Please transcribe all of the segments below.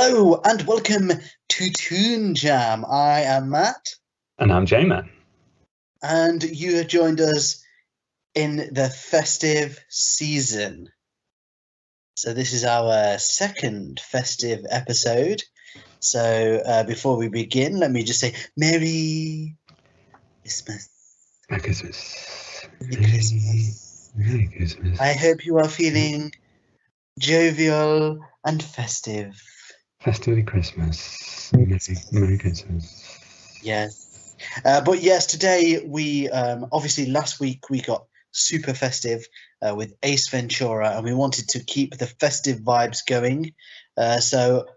Hello and welcome to Toon Jam. I am Matt, And I'm J-Man. and you have joined us in the festive season. So this is our second festive episode. So before we begin, let me just say Merry Christmas. Merry Christmas. Merry Christmas. Merry Christmas. I hope you are feeling jovial and festive. Festive Christmas. Merry Christmas. Yes. But yes, today we obviously last week we got super festive with Ace Ventura, and we wanted to keep the festive vibes going. So,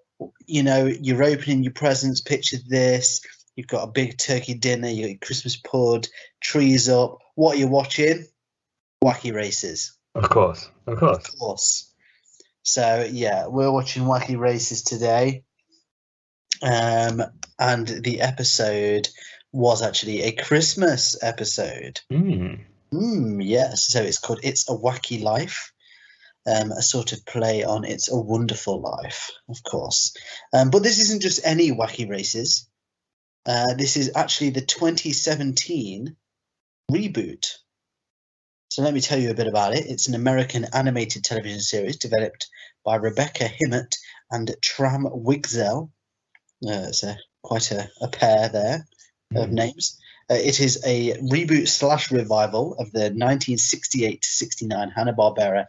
you're opening your presents, picture this. You've got a big turkey dinner, you got your Christmas pud, trees up. What are you watching? Wacky Races. Of course. Of course. So, yeah, we're watching Wacky Races today. And the episode was actually a Christmas episode. Yes, so it's called It's a Wacky Life, a sort of play on It's a Wonderful Life, of course. But this isn't just any Wacky Races. This is actually the 2017 reboot. So let me tell you a bit about it. It's an American animated television series developed by Rebecca Himmett and Tram Wigzell. It's quite a pair there of names. It is a reboot / revival of the 1968 to 69 Hanna-Barbera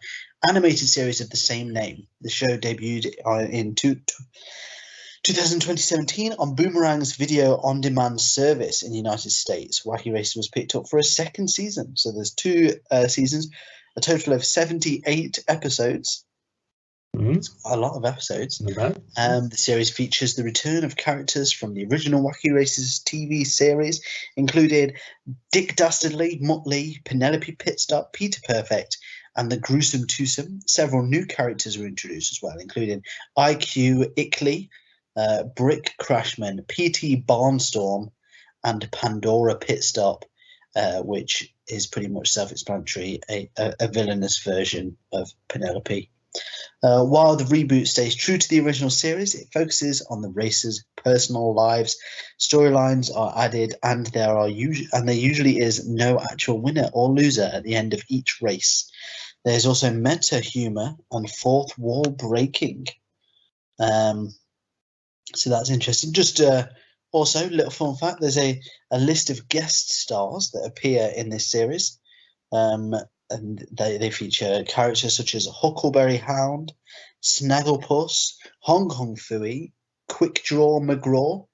animated series of the same name. The show debuted in 2017 on Boomerang's video-on-demand service in the United States. Wacky Races was picked up for a second season. So there's two seasons, a total of 78 episodes. It's quite a lot of episodes. The series features the return of characters from the original Wacky Races TV series, including Dick Dastardly, Muttley, Penelope Pitstop, Peter Perfect, and the Gruesome Twosome. Several new characters were introduced as well, including IQ Ickley, Brick Crashman, P.T. Barnstorm, and Pandora Pitstop, which is pretty much self-explanatory, a villainous version of Penelope. While the reboot stays true to the original series, it focuses on the racers' personal lives. Storylines are added, and there usually is no actual winner or loser at the end of each race. There's also meta humor and fourth wall breaking. So that's interesting. Just also, little fun fact: there's a list of guest stars that appear in this series. And they feature characters such as Huckleberry Hound, Snagglepuss, Hong Kong Phooey, Quick Draw McGraw,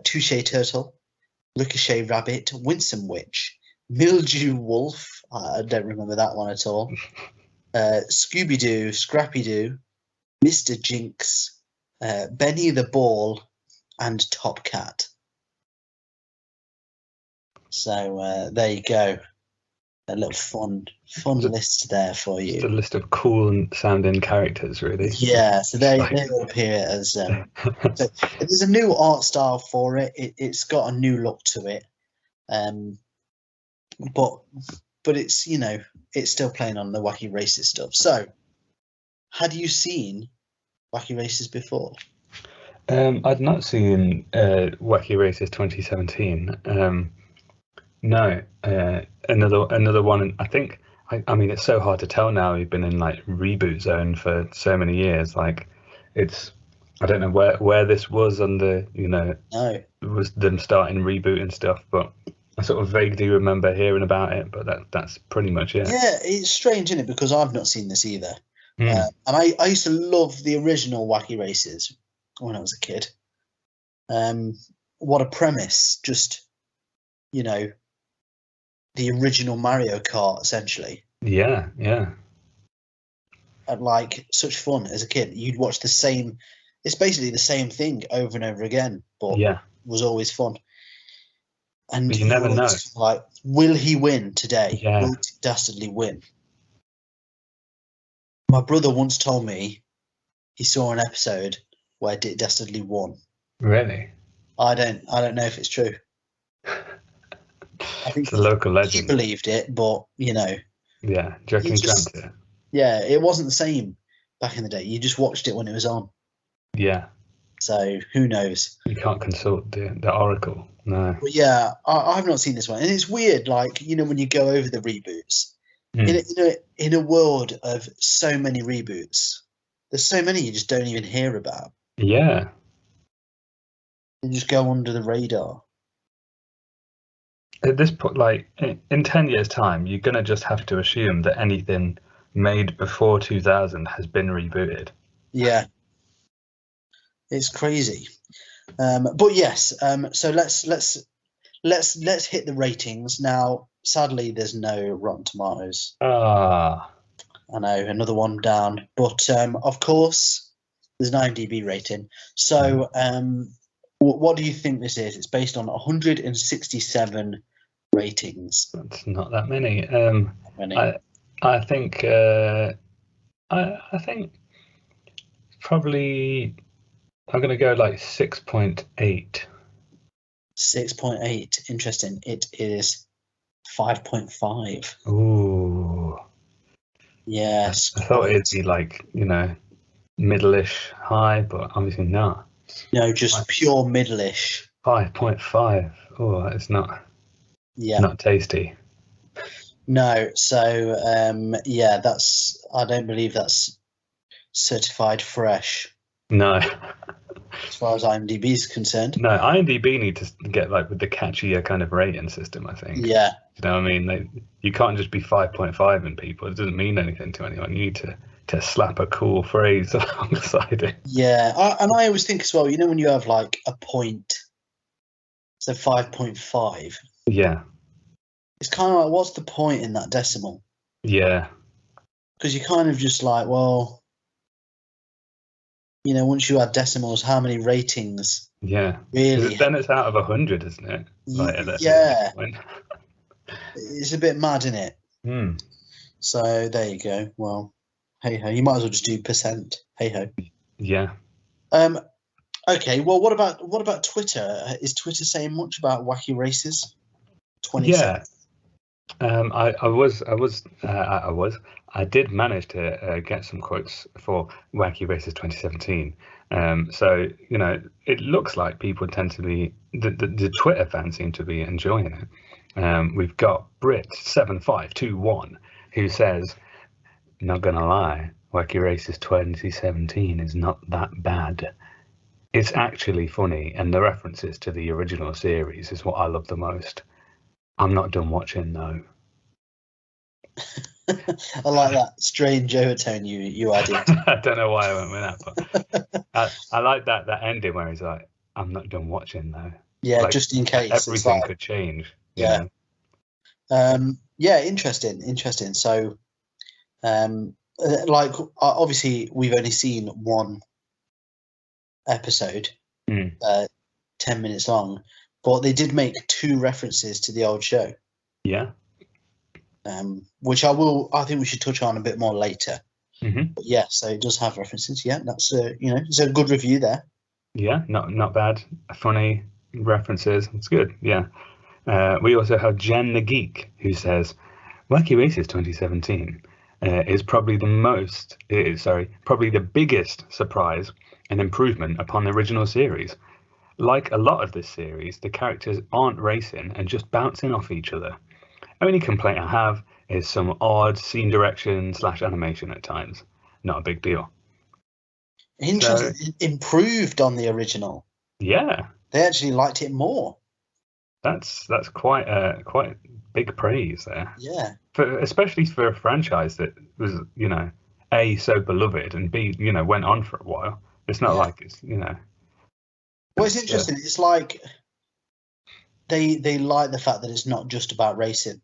Touche Turtle, Ricochet Rabbit, Winsome Witch, Mildew Wolf, I don't remember that one at all, Scooby-Doo, Scrappy-Doo, Mr. Jinx, Benny the Ball, and Top Cat. So there you go. A little fun list there for you. Just a list of cool sounding characters, really. Yeah, so they all appear as. So there's a new art style for it. It's got a new look to it, but it's it's still playing on the Wacky Races stuff. So, had you seen Wacky Races before? I'd not seen Wacky Races 2017. No, another one. I think. I mean, it's so hard to tell now. You've been in like reboot zone for so many years. Like, it's. I don't know where this was on the. No. Was them starting rebooting stuff, but I sort of vaguely remember hearing about it. But that's pretty much it. Yeah, it's strange, isn't it? Because I've not seen this either. And I used to love the original Wacky Races when I was a kid. What a premise! Just the original Mario Kart, essentially. Yeah. And like such fun as a kid. You'd watch the same. It's basically the same thing over and over again, but was always fun. And you never know. Like, will he win today? Yeah. Will Dastardly win? My brother once told me he saw an episode where Dick Dastardly won. Really? I don't know if it's true. I think it's a local legend. He believed it, but Yeah, do you reckon he dreamt it? Yeah, it wasn't the same back in the day. You just watched it when it was on. Yeah. So who knows? You can't consult the Oracle. No. But yeah, I've not seen this one, and it's weird. Like, you know, when you go over the reboots in a world of so many reboots, there's so many you just don't even hear about. Yeah. They just go under the radar. At this point, like in 10 years' time, you're gonna just have to assume that anything made before 2000 has been rebooted. Yeah, it's crazy. But yes, so let's hit the ratings now. Sadly, there's no Rotten Tomatoes. Ah. I know, another one down. But of course, there's an IMDb rating. So what do you think this is? It's based on 167 ratings. That's not that many. Many. I think I think probably I'm gonna go like 6.8. 6.8. Interesting. It is 5.5. Ooh. Yes. I thought it'd be like, middle-ish high, but obviously not. No, just pure middle-ish. 5.5. Oh, it's not. Yeah. Not tasty. No. So yeah, I don't believe that's certified fresh. No. As far as IMDb is concerned. No, IMDb need to get like with the catchier kind of rating system, I think. Yeah. You know what I mean? You can't just be 5.5 in people. It doesn't mean anything to anyone. You need to slap a cool phrase alongside it. Yeah. And I always think as well, you know, when you have like a point, so 5.5. Yeah. It's kind of like, what's the point in that decimal? Yeah. Because you're kind of just like, well, you know, once you add decimals, how many ratings? Yeah. Really? Then it's out of 100, isn't it? Like, yeah. It's a bit mad, isn't it? Mm. So there you go. Well, hey ho. You might as well just do percent. Hey ho. Yeah. Okay. Well, what about Twitter? Is Twitter saying much about Wacky Races? 27. Yeah. I did manage to get some quotes for Wacky Races 2017. So it looks like people tend to be the Twitter fans seem to be enjoying it. We've got Brit7521 who says, "Not gonna lie, Wacky Races 2017 is not that bad. It's actually funny, and the references to the original series is what I love the most. I'm not done watching though." I like that strange overtone you added. I don't know why I went with that, but I like that ending where he's like, "I'm not done watching though." Yeah, Like, just in case. everything could change. Yeah. Yeah, interesting. So, like, obviously, we've only seen one episode, 10 minutes long, but they did make 2 references to the old show. Yeah. Which I think we should touch on a bit more later. But yeah, so it does have references. Yeah, that's it's a good review there. Yeah, not bad. Funny references. It's good. Yeah. We also have Jen the Geek who says, "Wacky Races 2017 is probably the biggest surprise and improvement upon the original series. Like a lot of this series, the characters aren't racing and just bouncing off each other. Only complaint I have is some odd scene direction / animation at times. Not a big deal." Interesting. So, improved on the original. Yeah. They actually liked it more. That's quite big praise there. Yeah. Especially for a franchise that was, A, so beloved, and B, went on for a while. It's not like it's. Well, it's interesting. It's like they like the fact that it's not just about racing.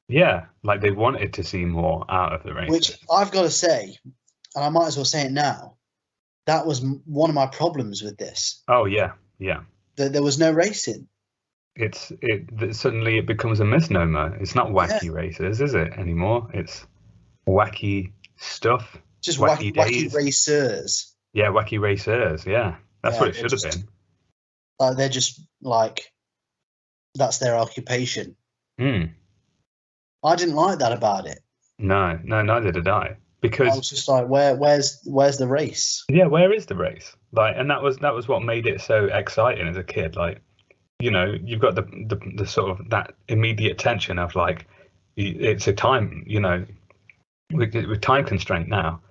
Yeah, like they wanted to see more out of the race. Which I've got to say, and I might as well say it now, that was one of my problems with this. Oh yeah, yeah. That there was no racing. Suddenly it becomes a misnomer. It's not Wacky Races, is it anymore? It's wacky stuff. Just wacky racers. Yeah, Wacky Racers. Yeah, that's what it should have been. They're just like, that's their occupation. I didn't like that about it. No, neither did I. because was just like, where's the race? yeah, where is the race? Like, and that was what made it so exciting as a kid. Like, you know, you've got the sort of that immediate tension of like, it's a time, you know, with time constraint now.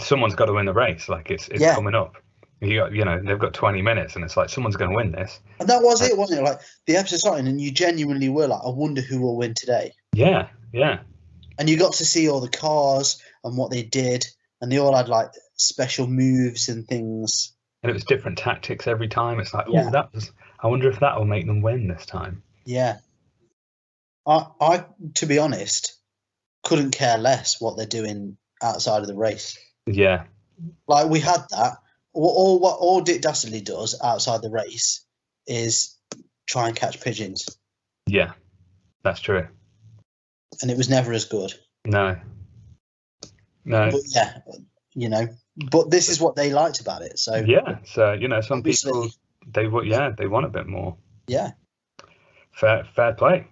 Someone's got to win the race. Like, it's Yeah. coming up. You know, they've got 20 minutes, and it's like someone's going to win this. And that was it, wasn't it? Like the episode starting, and you genuinely were like, I wonder who will win today. Yeah, yeah, And you got to see all the cars and what they did, and they all had like special moves and things. and it was different tactics every time. It's like, Yeah. oh, I wonder if that will make them win this time. Yeah. I to be honest, couldn't care less what they're doing outside of the race. Yeah, Like we had that. All Dick Dastardly does outside the race is try and catch pigeons, yeah, that's true. and it was never as good. No. But yeah, you know. But this is what they liked about it. So Yeah, so you know, some obviously, people they want a bit more. yeah, Fair play.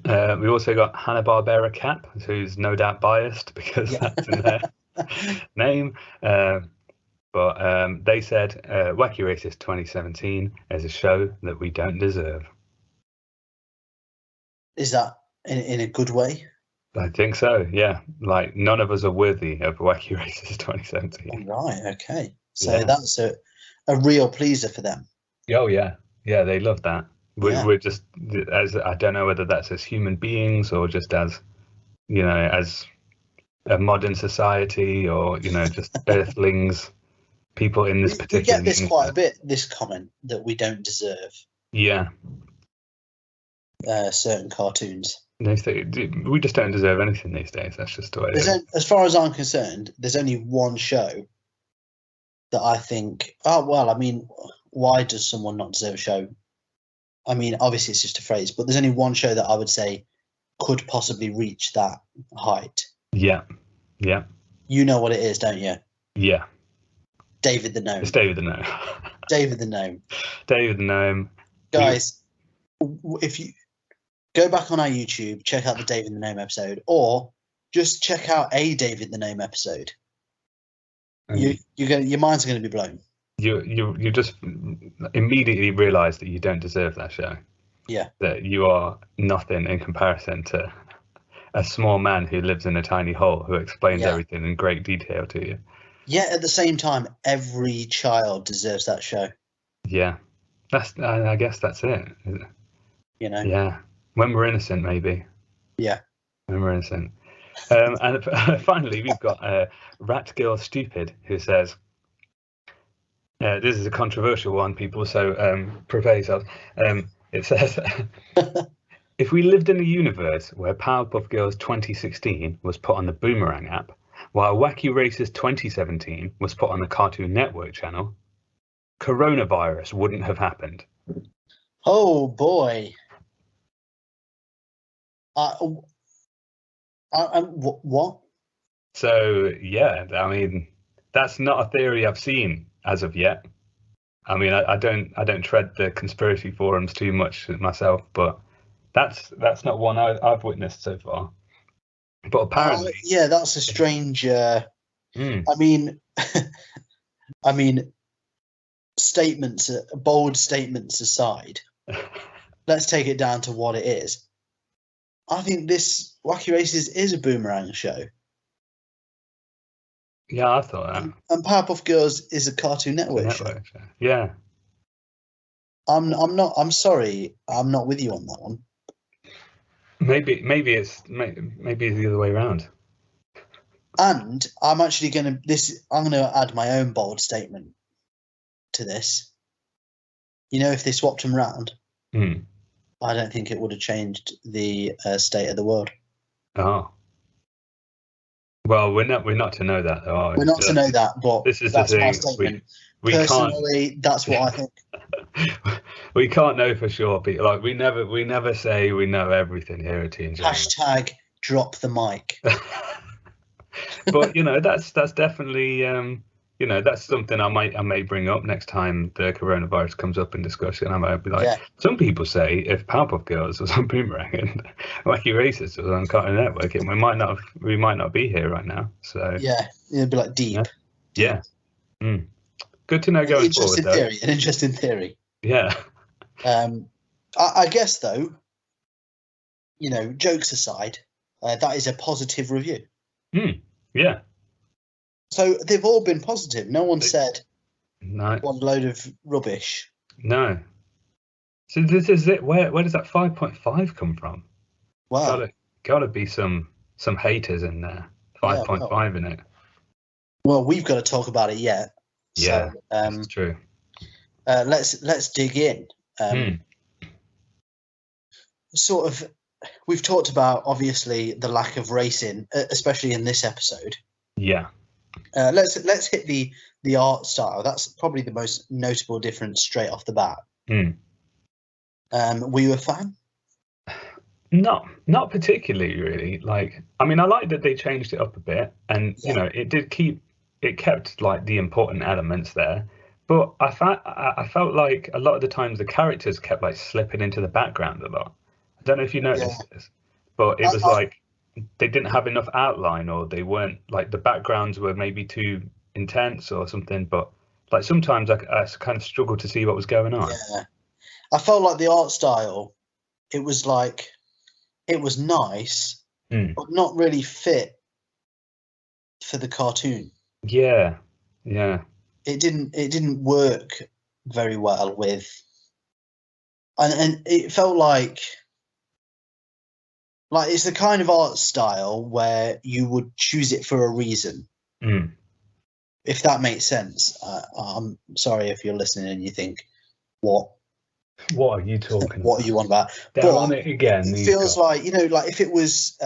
We also got Hanna-Barbera Cap, who's no doubt biased because Yeah. that's in their name. But they said Wacky Races 2017 is a show that we don't deserve. is that in a good way? I think so, yeah. Like, none of us are worthy of Wacky Races 2017. Right. Okay. So Yeah. that's a real pleaser for them. Oh, yeah. Yeah, they love that. Yeah. We're just, as I don't know whether that's as human beings or just as, you know, as a modern society or, you know, just earthlings, people in this We particular... get this quite a bit, this comment that we don't deserve Yeah. certain cartoons. We just don't deserve anything these days. That's just the way it is. As far as I'm concerned, there's only one show that I think, oh, well, I mean, why does someone not deserve a show? I mean, obviously it's just a phrase, but there's only one show that I would say could possibly reach that height. Yeah. Yeah. You know what it is, don't you? Yeah. David the Gnome. It's David the Gnome. David the Gnome. David the Gnome. Guys, if you go back on our YouTube, check out the David the Gnome episode, or just check out a David the Gnome episode. Your mind's going to be blown. You just immediately realise that you don't deserve that show. Yeah. That you are nothing in comparison to a small man who lives in a tiny hole who explains everything in great detail to you. Yet at the same time, every child deserves that show. Yeah. I guess that's it. You know? Yeah. When we're innocent, maybe. Yeah. When we're innocent. And finally, we've got Rat Girl Stupid, who says, this is a controversial one, people, so prepare yourselves. It says, if we lived in a universe where Powerpuff Girls 2016 was put on the Boomerang app, while Wacky Races 2017 was put on the Cartoon Network channel, coronavirus wouldn't have happened. Oh, boy. What? So, yeah, I mean, that's not a theory I've seen as of yet. I mean, I don't tread the conspiracy forums too much myself, but that's not one I've witnessed so far. But apparently, yeah, that's a strange. I mean, statements, bold statements aside, let's take it down to what it is. I think this Wacky Races is a Boomerang show. Yeah, I thought that. And Powerpuff Girls is a Cartoon Network show. Yeah. I'm sorry, I'm not with you on that one. Maybe it's the other way around. And I'm actually going to add my own bold statement to this. You know, if they swapped them around, I don't think it would have changed the state of the world. Oh. Well, we're not to know that, though, are we? We're not to know that, but this is that's the thing. my statement. We Personally, that's what I think. We can't know for sure, Pete. Like we never say we know everything here at Teen Genre. Hashtag drop the mic. But you know, that's definitely you know, that's something I may bring up next time the coronavirus comes up in discussion. I might be like, Yeah. some people say if Powerpuff Girls was on Boomerang and Wacky Races was on Cartoon Network, we might not be here right now. So Yeah, it'd be like deep. yeah. Good to know going forward, though. An interesting theory. Yeah. I guess though, you know, jokes aside, that is a positive review. Yeah. So they've all been positive. No one said no. one load of rubbish. No. So this is it. Where does that 5.5 come from? Wow. Gotta be some haters in there. 5.5 in it. Well, we've got to talk about it yet. Yeah, so, that's true. Let's dig in. Sort of, we've talked about obviously the lack of racing, especially in this episode. Yeah. Let's hit the art style. That's probably the most notable difference straight off the bat. Were you a fan? Not particularly, really. Like, I mean, I like that they changed it up a bit, and you know, it kept like the important elements there. But I felt like a lot of the times the characters kept like slipping into the background a lot. I don't know if you noticed this, but it was like they didn't have enough outline, or they weren't like the backgrounds were maybe too intense or something. But like sometimes I kind of struggled to see what was going on. Yeah, I felt like the art style, it was nice, but not really fit for the cartoon. Yeah. It didn't work very well with, and it felt like it's the kind of art style where you would choose it for a reason. If that makes sense. I'm sorry if you're listening and you think, what are you talking what are you on about? They're on it again. It feels like, you know, like if it was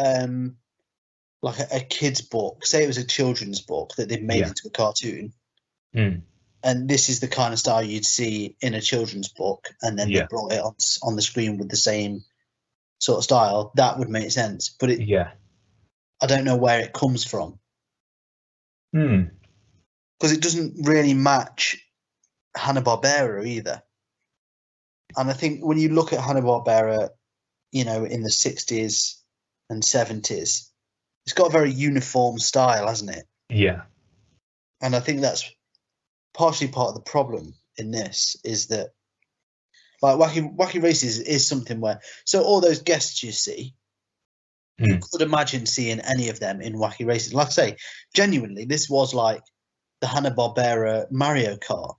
like a kid's book, say it was a children's book that they've made into a cartoon, and this is the kind of style you'd see in a children's book, and then they brought it on the screen with the same sort of style, that would make sense. But I don't know where it comes from, because it doesn't really match Hanna-Barbera either. And I think when you look at Hanna-Barbera, you know, in the 60s and 70s, it's got a very uniform style, hasn't it? Yeah. And I think that's partially part of the problem in this, is that like Wacky Races is something where, so all those guests you see, you could imagine seeing any of them in Wacky Races. Like I say, genuinely, this was like the Hanna-Barbera Mario Kart.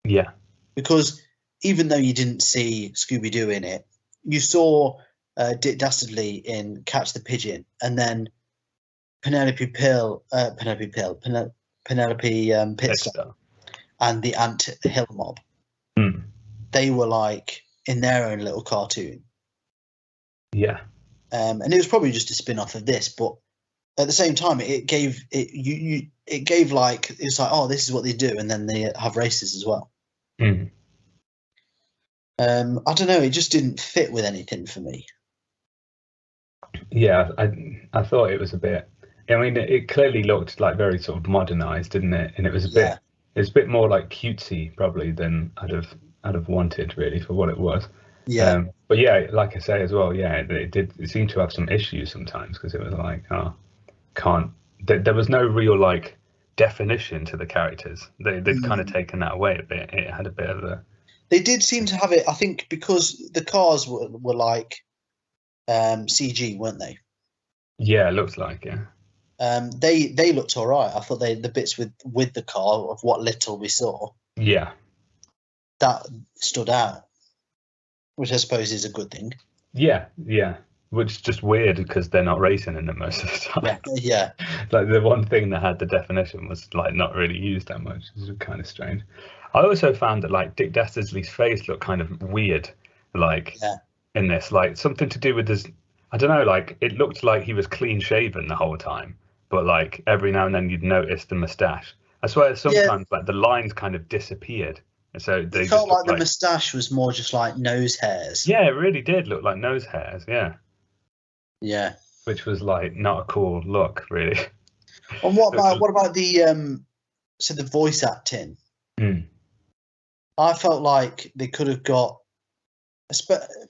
Yeah. Because even though you didn't see Scooby-Doo in it, you saw Dick Dastardly in Catch the Pigeon, and then Penelope Pitstop, and the Ant Hill Mob. They were like in their own little cartoon. Yeah. And it was probably just a spin-off of this, but at the same time, it gave like, it's like, oh, this is what they do, and then they have races as well. I don't know, it just didn't fit with anything for me. Yeah, I thought it was a bit. I mean, it clearly looked like very sort of modernized, didn't it? And it was a bit more like cutesy probably than I'd have wanted, really, for what it was. Yeah. But yeah, like I say as well, it seemed to have some issues sometimes, because it was like, there was no real like definition to the characters. They've kind of taken that away a bit. It had a bit of a. They did seem to have it, I think, because the cars were like CG, weren't they? Yeah, it looks like, they looked all right. I thought the bits with the car, of what little we saw, that stood out, which I suppose is a good thing. Yeah, which is just weird because they're not racing in them most of the time. Yeah. Like the one thing that had the definition was like not really used that much. It was kind of strange. I also found that like Dick Dastardly's face looked kind of weird, like in this, like something to do with his. I don't know, like it looked like he was clean shaven the whole time, but like every now and then you'd notice the moustache. I swear sometimes like the lines kind of disappeared. And so they felt like the moustache was more just like nose hairs. Yeah, it really did look like nose hairs. Yeah. Which was like not a cool look, really. And what about the so the voice acting, Mm. I felt like they could have got,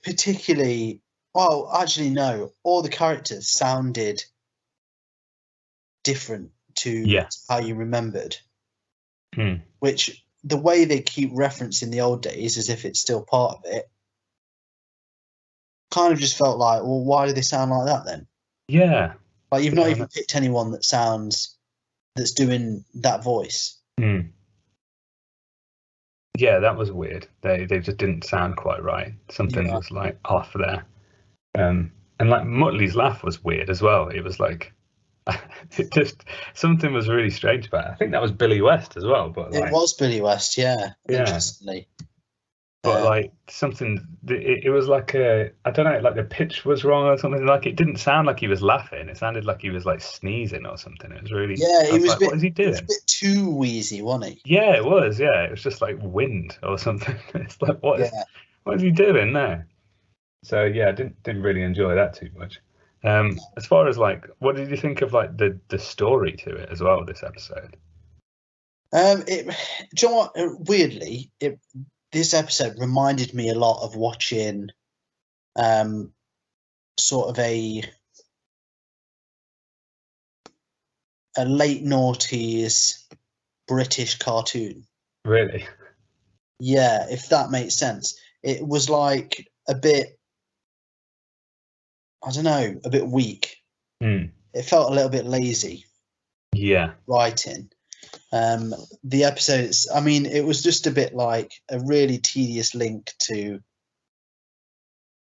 particularly. Well, actually, no. All the characters sounded different to Yeah. how you remembered. Mm. Which the way they keep referencing the old days as if it's still part of it, kind of just felt like, well, why do they sound like that then? Yeah. Like you've not Yeah, even picked anyone that's doing that voice. Mm. Yeah, that was weird. They just didn't sound quite right. Something Yeah. was like off there. And like Muttley's laugh was weird as well. It was like it just something was really strange about it. I think that was Billy West as well, but It like was Billy West, yeah. yeah, Interestingly. but Um, like something it was like I don't know, like the pitch was wrong or something. Like it didn't sound like he was laughing. It sounded like he was like sneezing or something. It was really yeah, I was like, what is he it was a doing? bit too wheezy, wasn't he? Yeah, it was. Yeah, it was just like wind or something. It's like Yeah. what is he doing there? So yeah, I didn't really enjoy that too much. As far as like, what did you think of like the story to it as well? This episode. It, do you know what? Weirdly, this episode reminded me a lot of watching sort of a late noughties British cartoon. Really? Yeah, if that makes sense. It was like a bit, I don't know, a bit weak. Mm. It felt a little bit lazy Yeah. writing. The episodes, I mean, it was just a bit like a really tedious link to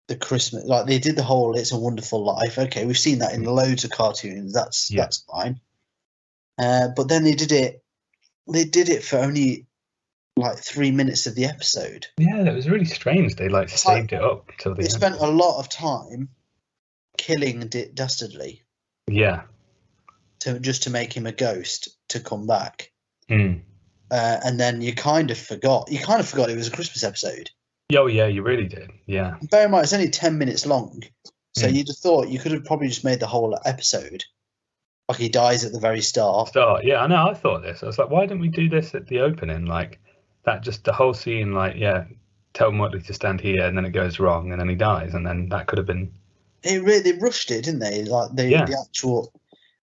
the Christmas. Like they did the whole "It's a Wonderful Life." Okay, we've seen that in Mm. loads of cartoons. Yeah. That's fine. But then they did it. They did it for only like 3 minutes of the episode. Yeah, that was really strange. They like It's like saved it up till the they end. spent a lot of time killing Dick Dastardly Yeah. to make him a ghost to come back. Mm. And then you kind of forgot. You kind of forgot it was a Christmas episode. Oh yeah, you really did. Yeah. Bear in mind, it's only 10 minutes long. So Mm. you'd have thought you could have probably just made the whole episode. Like he dies at the very start. Start. Yeah, I know. I thought this. I was like, why didn't we do this at the opening? Like that, just the whole scene. Like, yeah, tell Muttley to stand here, and then it goes wrong, and then he dies, and then that could have been. They rushed it, didn't they? Like Yeah. the actual.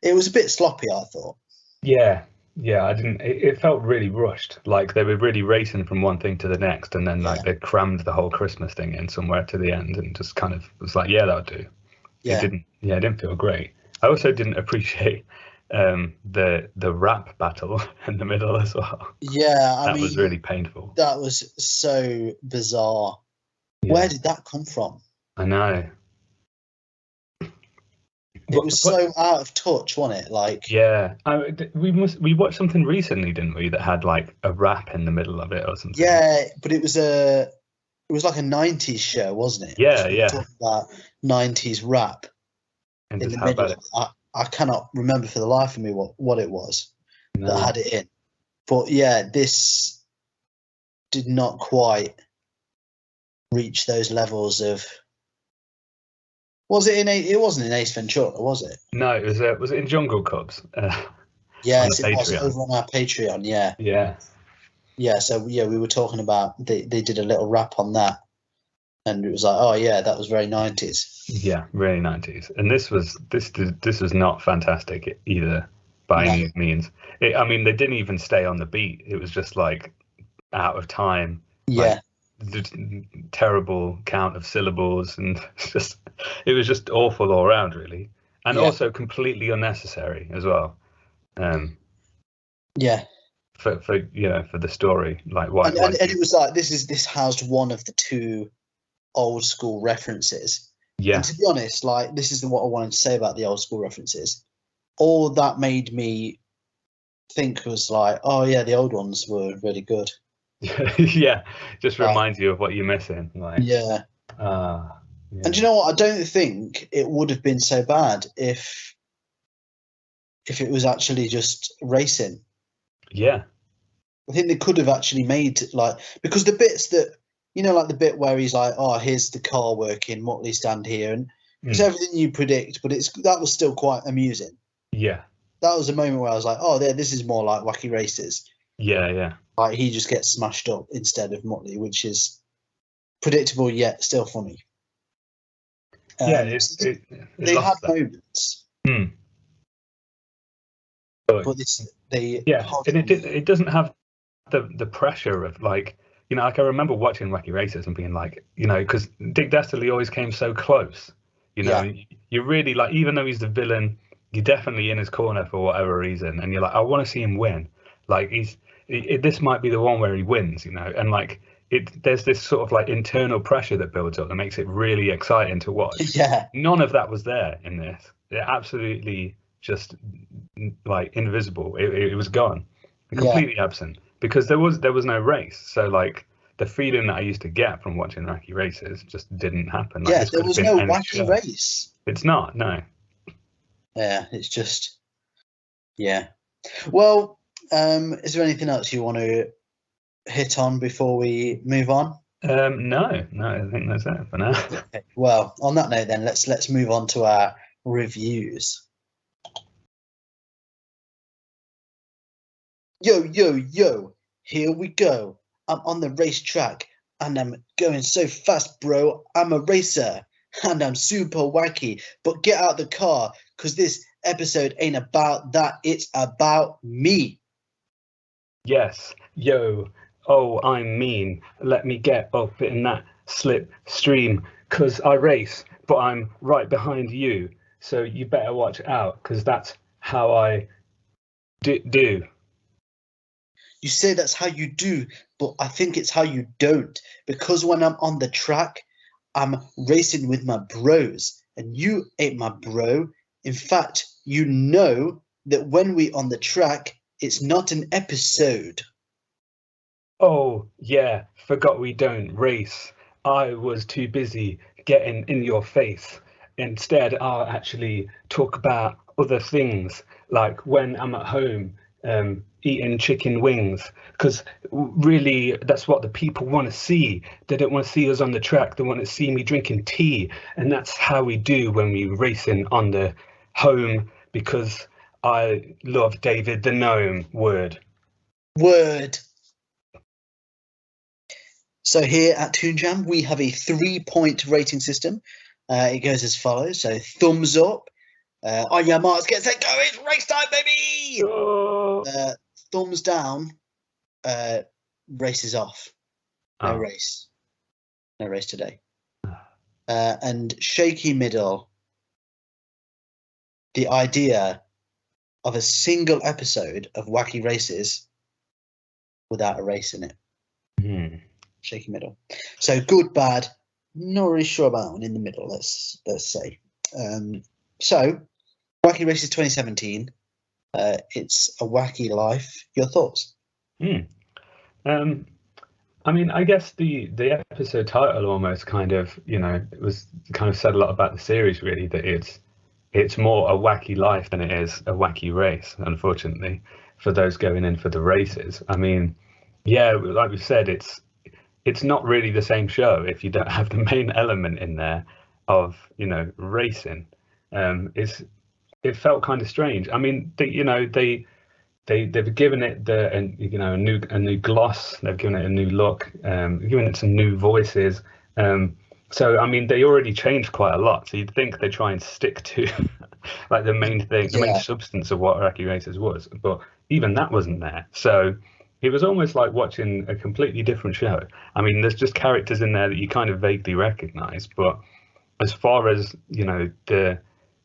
It was a bit sloppy, I thought. Yeah, yeah, I didn't. It felt really rushed. Like they were really racing from one thing to the next, and then like Yeah. they crammed the whole Christmas thing in somewhere to the end, and just kind of was like, yeah, that'll do. Yeah. It didn't. Yeah, it didn't feel great. I also didn't appreciate the rap battle in the middle as well. Yeah, I That mean, was really painful. that was so bizarre. Yeah, Where did that come from? I know. It was so out of touch, wasn't it? Like, Yeah, we watched something recently, didn't we? That had like a rap in the middle of it or something. yeah, but it was like a 90s show, wasn't it? Yeah, So we yeah. were talking about 90s rap And in just the how middle. bad I cannot remember for the life of me what it was that No. had it in. But yeah, this did not quite reach those levels of. Was it in it wasn't in Ace Ventura, was it? No, it was it in Jungle Cubs? Yes, on it the was Patreon. over on our Patreon. Yeah, Yeah, yeah. So yeah, we were talking about they did a little rap on that, and it was like, oh yeah, that was very 90s. yeah, really 90s. And this was not fantastic either by No. any means. I mean, they didn't even stay on the beat. It was just like out of time. Yeah, The terrible count of syllables, and just it was just awful all around, really, and Yeah. also completely unnecessary as well. yeah. For for the story, like why? And it was like this housed one of the two old school references. Yeah, And to be honest, like this is what I wanted to say about the old school references. All that made me think was like, oh yeah, the old ones were really good. yeah, just reminds you of what you're missing. Like, Yeah. yeah. And you know what? I don't think it would have been so bad if it was actually just racing. Yeah, I think they could have actually made like because the bits that like the bit where he's like, oh, here's the car working, Motley stand here, and it's everything you predict, but that was still quite amusing. yeah, that was a moment where I was like, oh, this is more like Wacky Races. Yeah. Like he just gets smashed up instead of Motley, which is predictable yet still funny. Yeah, They had lost that. moments, but and it doesn't have the pressure of like, like I remember watching Wacky Races and being like, because Dick Dastardly always came so close, you really like, even though he's the villain, you're definitely in his corner for whatever reason, and you're like, I want to see him win. Like this might be the one where he wins, and like there's this sort of like internal pressure that builds up that makes it really exciting to watch. Yeah. None of that was there in this. It absolutely just like invisible. It was gone, completely absent, because there was no race. So like the feeling that I used to get from watching Wacky Races just didn't happen. Like, Yeah, there was no Wacky Race. It's not, no. Yeah, it's just, yeah. Well, is there anything else you want to hit on before we move on? No, I think that's it for now. Okay. Well, on that note, then let's move on to our reviews. Yo, here we go. I'm on the racetrack and I'm going so fast, bro. I'm a racer and I'm super wacky. But get out the car, because this episode ain't about that. It's about me. Yes, yo, oh, I'm mean. Let me get up in that slip stream, 'cause I race, but I'm right behind you. So you better watch out, 'cause that's how I do. You say that's how you do, but I think it's how you don't. Because when I'm on the track, I'm racing with my bros, and you ain't my bro. In fact, you know that when we on the track, it's not an episode. Oh, yeah, forgot we don't race. I was too busy getting in your face. Instead, I'll actually talk about other things, like when I'm at home eating chicken wings, because really that's what the people want to see. They don't want to see us on the track. They want to see me drinking tea, and that's how we do when we racing on the home, because I love David the Gnome. Word. So here at Toon Jam, we have a 3-point rating system. It goes as follows. So thumbs up. On your marks, get set, go, it's race time, baby! Oh. Thumbs down, race is off. No race. No race today. And shaky middle, the idea of a single episode of Wacky Races without a race in it. Shaky middle. So good, bad, not really sure about one in the middle, let's say. So Wacky Races 2017, it's a wacky life. Your thoughts? I mean, I guess the episode title almost kind of, it was kind of said a lot about the series, really, that it's more a wacky life than it is a wacky race, unfortunately, for those going in for the races. I mean, yeah, like we said, it's not really the same show if you don't have the main element in there of, racing. It felt kind of strange. I mean, they've given it a new gloss. They've given it a new look. Given it some new voices. So I mean, they already changed quite a lot. So you'd think they try and stick to like the main thing, the main substance of what Wacky Races was. But even that wasn't there. So it was almost like watching a completely different show. I mean, there's just characters in there that you kind of vaguely recognize, but as far as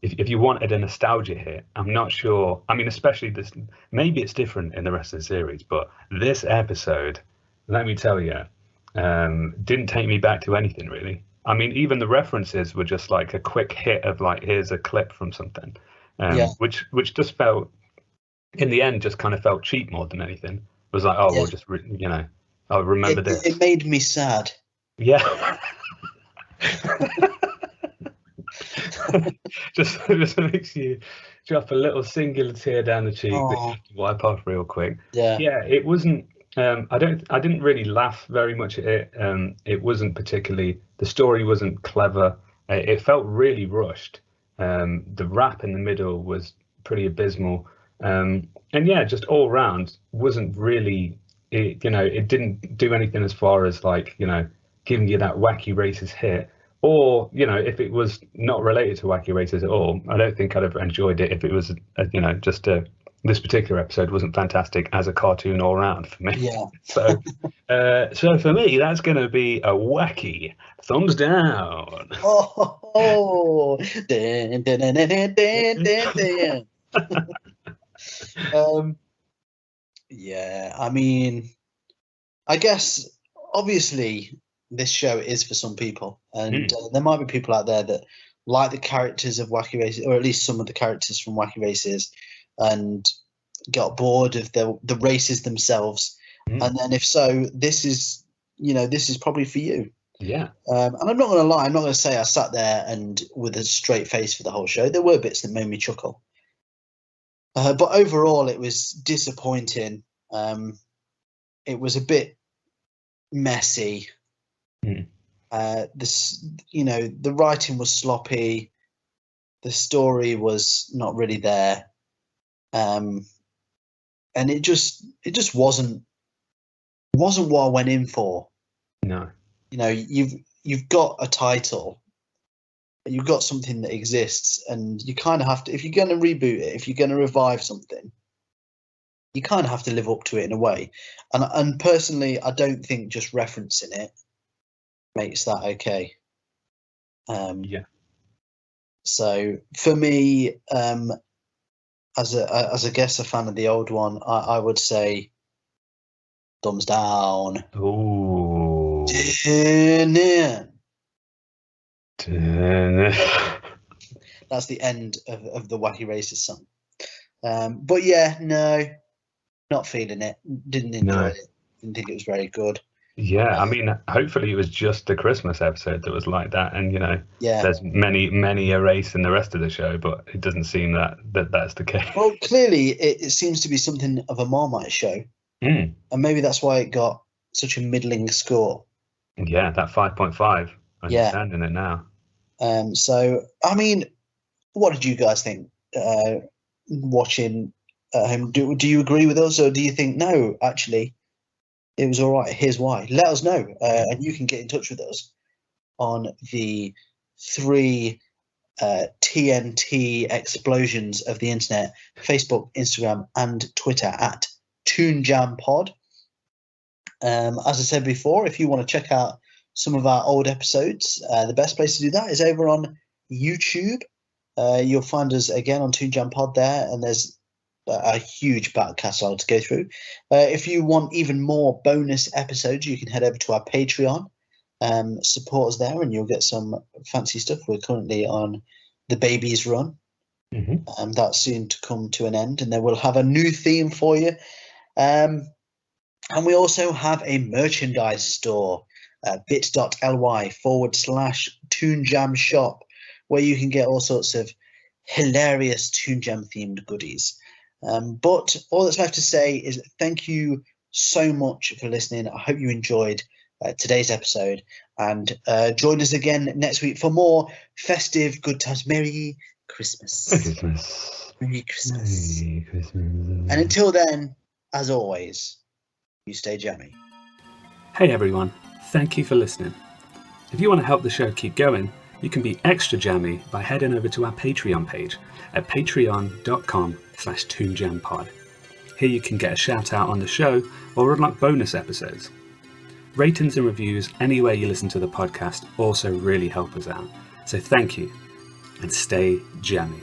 if you wanted a nostalgia hit, I'm not sure. I mean, especially this, maybe it's different in the rest of the series, but this episode, let me tell you, didn't take me back to anything really. I mean, even the references were just like a quick hit of like, here's a clip from something, which just felt, in the end, just kind of felt cheap more than anything. It was like, oh, we'll just, I'll remember this. It made me sad. Yeah. just makes you drop a little singular tear down the cheek that you have to wipe off real quick. Yeah, it wasn't. I didn't really laugh very much at it. It wasn't particularly. The story wasn't clever. It felt really rushed. The rap in the middle was pretty abysmal. And yeah, just all round wasn't really, it didn't do anything as far as like, giving you that Wacky Races hit. Or, if it was not related to Wacky Races at all, I don't think I'd have enjoyed it if it was, this particular episode wasn't fantastic as a cartoon all round for me. Yeah. So for me, that's going to be a wacky thumbs down. Oh, dun, dun, dun, dun, dun, dun, dun. Yeah, I mean, I guess obviously this show is for some people, and there might be people out there that like the characters of Wacky Races, or at least some of the characters from Wacky Races, and got bored of the races themselves. And then if so, this is probably for you. Yeah. And I'm not going to lie, I'm not going to say I sat there and with a straight face for the whole show. There were bits that made me chuckle. But overall, it was disappointing. It was a bit messy. The writing was sloppy. The story was not really there. And it just wasn't what I went in for. No. You've got a title, you've got something that exists, and you kind of have to, if you're going to reboot it, if you're going to revive something, you kind of have to live up to it in a way. And personally, I don't think just referencing it makes that okay. Yeah. So for me, as a fan of the old one, I would say thumbs down. Ooh. That's the end of the Wacky Races song. But yeah, no, not feeling it. Didn't enjoy it. Didn't think it was very good. Yeah, I mean, hopefully it was just the Christmas episode that was like that, and there's many a race in the rest of the show, but it doesn't seem that's the case. Well, clearly it seems to be something of a Marmite show, and maybe that's why it got such a middling score. Yeah, that 5.5. Understanding it now. So I mean, what did you guys think watching at home? Do you agree with us, or do you think no, actually, it was all right? Here's why. Let us know, and you can get in touch with us on the 3 TNT explosions of the internet: Facebook, Instagram, and Twitter at Toon Jam Pod. As I said before, if you want to check out some of our old episodes, the best place to do that is over on YouTube. You'll find us again on Toon Jam Pod there, and there's a huge back catalogue to go through. If you want even more bonus episodes, you can head over to our Patreon. Support us there, and you'll get some fancy stuff. We're currently on the Babies Run. That's soon to come to an end, and then we'll have a new theme for you. And we also have a merchandise store, bit.ly/Toon Jam Shop, where you can get all sorts of hilarious Toon Jam themed goodies. But all that's left to say is thank you so much for listening. I hope you enjoyed today's episode, and join us again next week for more festive good times. Merry Christmas. Merry Christmas. Merry Christmas. And until then, as always, you stay jammy. Hey everyone, thank you for listening. If you want to help the show keep going, you can be extra jammy by heading over to our Patreon page at patreon.com/toonjampod. Here you can get a shout out on the show or unlock bonus episodes. Ratings and reviews anywhere you listen to the podcast also really help us out. So thank you, and stay jammy.